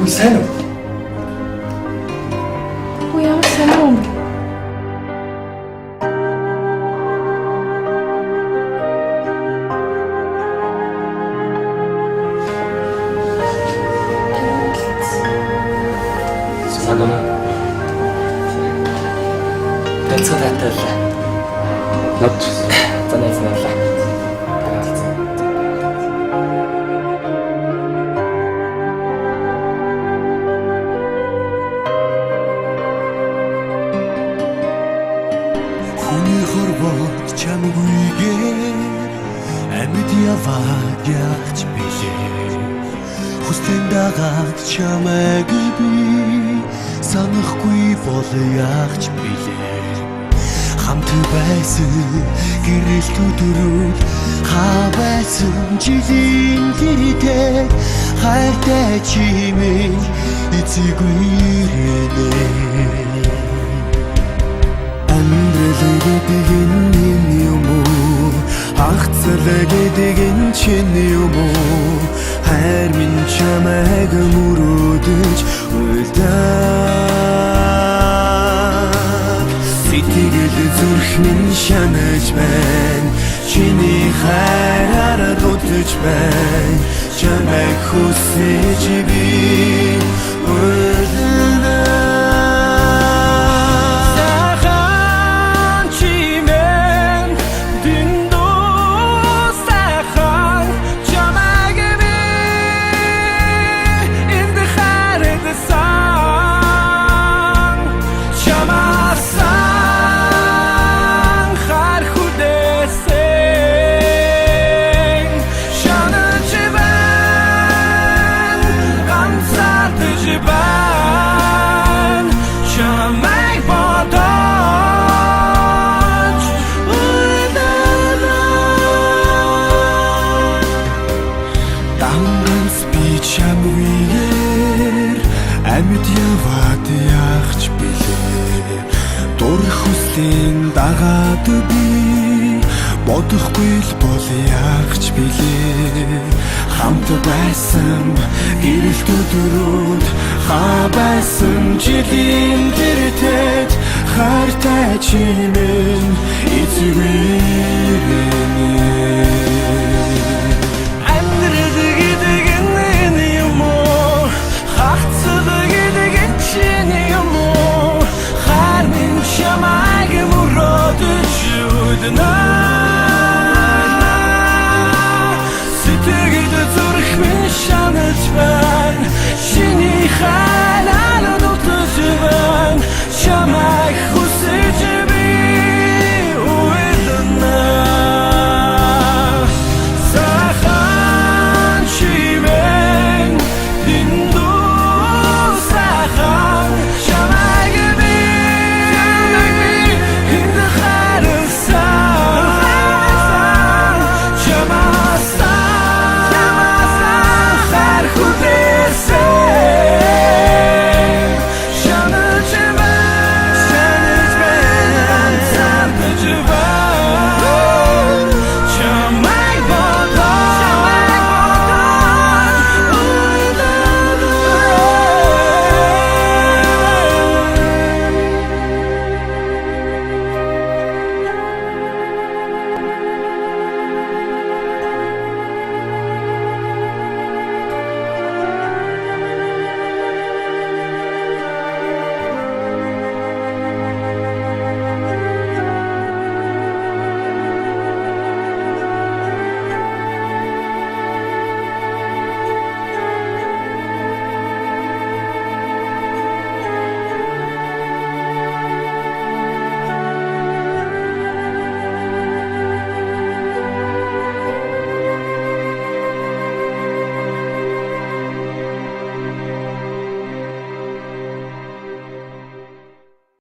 Үгүй сайн уу? Үгүй ямар сайн юм. Санаа. Тэцгэтэл. Нот. Танайснаа. Хүний хорвоод чамгүйгээр амьд яваад ягч билээ. Хүслэн дагаад чамайг би санахгүй бол ягч билээ. Хамт байсан гэрэлт өдрүүд хаа байсан жилийн гэртээ хайртай чимээ эцэггүй ирэнэ. Амьдрал гэдэг энэ юм уу? Хагцал гэдэг энэ чинь юм уу? Хайр минь чамайг мөрөөдөж уйлдаа. Сэтгэл зүрх минь шанаж байна. Чиний хайраар дутаж байна. Чамайг хүсэж би уйлдаа. Амьд яваад ягч билээ. Дур хүслийн дагаад би бодохгүй л бол ягч билээ. Хамт байсан гэрэлт өдрүүд хаа байсан жилийн гэртээ хайртай чимээ эцэггүй no